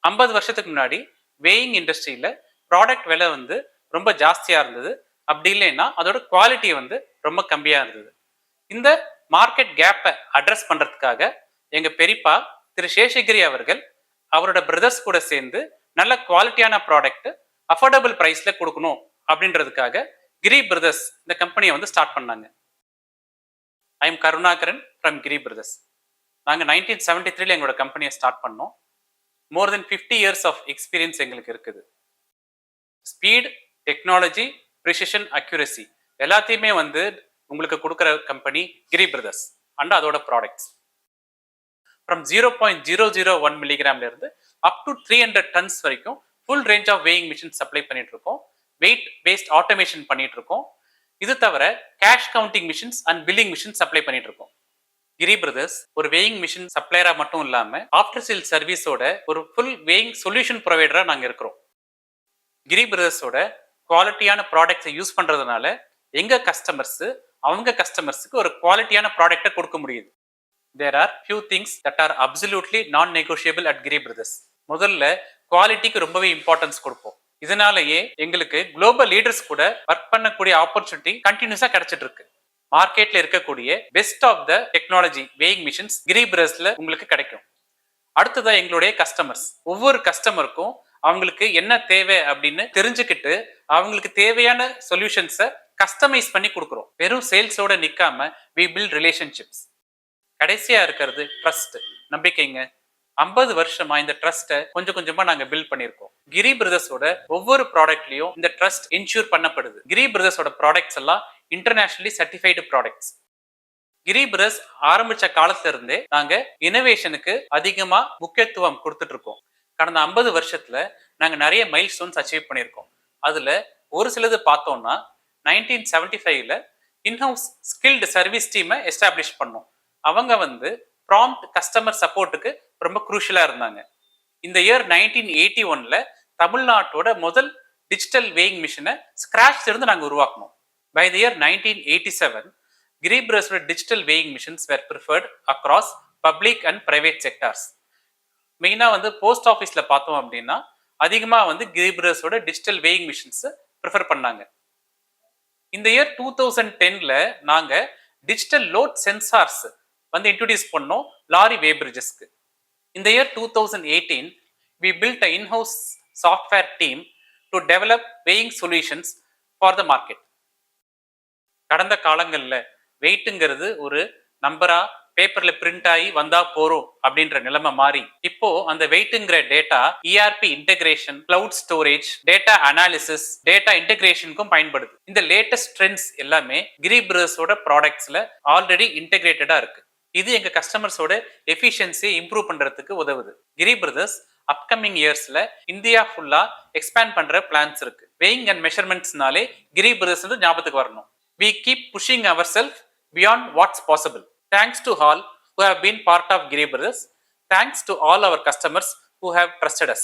50 வருஷத்துக்கு முன்னாடி வேயிங் இண்டஸ்ட்ரியில ப்ராடக்ட் விலை வந்து ரொம்ப ஜாஸ்தியா இருந்தது. அப்படி இல்லைன்னா அதோட குவாலிட்டி வந்து ரொம்ப கம்மியா இருந்தது. இந்த மார்க்கெட் கேப்பை அட்ரஸ் பண்றதுக்காக எங்க பெரியப்பா திரு சேஷகிரி அவர்கள் அவரோட பிரதர்ஸ் கூட சேர்ந்து நல்ல குவாலிட்டியான ப்ராடக்ட் அஃபோர்டபுள் பிரைஸ்ல கொடுக்கணும் அப்படின்றதுக்காக கிரி பிரதர்ஸ் இந்த கம்பெனியை வந்து ஸ்டார்ட் பண்ணாங்க. I am Karunakaran from Giri brothers. நாங்கள் 1973 எங்களோட கம்பெனியை ஸ்டார்ட் பண்ணோம். மோர் தென் 50 இயர்ஸ் ஆஃப் எக்ஸ்பீரியன்ஸ் எங்களுக்கு இருக்குது. ஸ்பீட், டெக்னாலஜி, ப்ரிசிஷன், அக்யூரசி எல்லாத்தையுமே வந்து உங்களுக்கு கொடுக்குற கம்பெனி கிரி பிரதர்ஸ் அண்ட் அதோட ப்ராடக்ட்ஸ். ஃப்ரம் 0.001 மில்லிகிராம்ல இருந்து அப் டு 300 டன்ஸ் வரைக்கும் full range of weighing machine supply பண்ணிட்டு இருக்கோம். வெயிட் பேஸ்ட் ஆட்டோமேஷன் பண்ணிட்டு இருக்கோம். இது தவிர cash counting machines and billing machine supply பண்ணிட்டு இருக்கோம். கிரி பிரதர்ஸ் ஒரு வேயிங் மிஷின் சப்ளையரா மட்டும் இல்லாம ஆஃப்டர் சேல் சர்வீஸோட ஒரு ஃபுல் வேயிங் சொல்யூஷன் ப்ரொவைடரா நாங்க இருக்கிறோம். கிரி பிரதர்ஸோட குவாலிட்டியான ப்ராடக்ட்ஸை யூஸ் பண்றதுனால எங்க கஸ்டமர்ஸ் அவங்க கஸ்டமர்ஸுக்கு ஒரு குவாலிட்டியான ப்ராடக்டை கொடுக்க முடியுது. There are few things that are absolutely non negotiable at Giri Brothers. முதல்ல குவாலிட்டிக்கு ரொம்பவே இம்பார்ட்டன்ஸ் கொடுப்போம். இதனாலேயே எங்களுக்கு குளோபல் லீடர்ஸ் கூட ஒர்க் பண்ணக்கூடிய ஆப்பர்ச்சுனிட்டி கண்டினியூஸா கிடைச்சிட்டு இருக்கு. மார்க்கெட்ல இருக்கக்கூடிய best of the technology weighing machines Giri பிரதர்ஸ்ல உங்களுக்கு கிடைக்கும். அடுத்ததா எங்களுடைய கஸ்டமர்ஸ், ஒவ்வொரு கஸ்டமருக்கும் அவங்களுக்கு என்ன தேவை அப்படின்னு தெரிஞ்சுக்கிட்டு அவங்களுக்கு தேவையான சொல்யூஷன்ஸை கஸ்டமைஸ் பண்ணி கொடுக்குறோம். வெறும் சேல்ஸோட நிக்காம வி பில்ட் ரிலேஷன்ஷிப்ஸ். கடைசியா இருக்கிறது ட்ரஸ்ட், நம்பிக்கைங்க. 50 வருஷமா இந்த ட்ரஸ்ட்டை கொஞ்சம் கொஞ்சமா நாங்க பில்ட் பண்ணியிருக்கோம். கிரி பிரதர்ஸோட ஒவ்வொரு ப்ராடக்ட்லயும் இந்த ட்ரஸ்ட் இன்சூர் பண்ணப்படுது. கிரி பிரதர்ஸோட ப்ராடக்ட்ஸ் எல்லாம் இன்டர்நேஷனலி சர்டிஃபைடு ப்ராடக்ட்ஸ். கிரி பிரதர்ஸ் ஆரம்பிச்ச காலத்துல இருந்தே நாங்க இனோவேஷனுக்கு அதிகமா முக்கியத்துவம் கொடுத்துட்டு இருக்கோம். கடந்த 50 வருஷத்துல நாங்க நிறைய மைல் ஸ்டோன்ஸ் அச்சீவ் பண்ணியிருக்கோம். அதுல ஒரு சிலது பார்த்தோம்னா 1975ல இன்ஹவுஸ் ஸ்கில்டு சர்வீஸ் டீமை எஸ்டாப்ளிஷ் பண்ணோம். அவங்க வந்து ப்ராம்ப்ட் கஸ்டமர் சப்போர்ட்டுக்கு ரொம்ப குரூஷியலா இருந்தாங்க. இந்த இயர் 1981ல தமிழ்நாட்டோட முதல் டிஜிட்டல் வேயிங் மிஷினை ஸ்கிராட்ச்ல இருந்து நாங்க உருவாக்கணும். பை தி இயர் 1987 கிரி பிரதர்ஸோட digital weighing machines were preferred across public and private sectors. மெயினா வந்து போஸ்ட் ஆஃபீஸ்ல பார்த்தோம் அப்படின்னா அதிகமா வந்து கிரி பிரதர்ஸோட டிஜிட்டல் வேயிங் மிஷின்ஸ் ப்ரிஃபர் பண்ணாங்க. இந்த இயர் 2010ல நாங்க டிஜிட்டல் லோட் சென்சார்ஸ் வந்து இன்ட்ரோடியூஸ் பண்ணோம் லாரி வேபிரிட்ஜஸ்க்கு. இந்த year 2018 we built an in-house software team to develop weighing solutions for the market. கடந்த காலங்கள்ல வெயிட்டுங்கிறது ஒரு நம்பரா பேப்பர்ல பிரிண்ட் ஆகி வந்தா போறோம் அப்படின்ற நிலைமை மாறி இப்போ அந்த வெயிட்டுங்கிற data ERP integration, cloud storage, data analysis, data இன்டெகிரேஷனுக்கும் பயன்படுது. இந்த லேட்டஸ்ட் ட்ரெண்ட்ஸ் எல்லாமே கிரி பிரதர்ஸோட ப்ராடக்ட்ஸ்ல ஆல்ரெடி இன்டெகிரேட்டடா இருக்கு. இது எங்க கஸ்டமர்ஸோட எஃபிஷியன்சி இம்ப்ரூவ் பண்றதுக்கு உதவுது. கிரி பிரதர்ஸ் அப்கமிங் இயர்ஸ்ல இந்தியா ஃபுல்லா எக்ஸ்பேண்ட் பண்ற பிளான்ஸ் இருக்கு. வெயிங் அண்ட் மெஷர்மெண்ட்ஸ்னாலே கிரி பிரதர்ஸ் ஞாபகத்துக்கு வரணும். We keep pushing ourselves beyond what's possible. Thanks to all who have been part of Giri Brothers. Thanks to all our customers who have trusted us.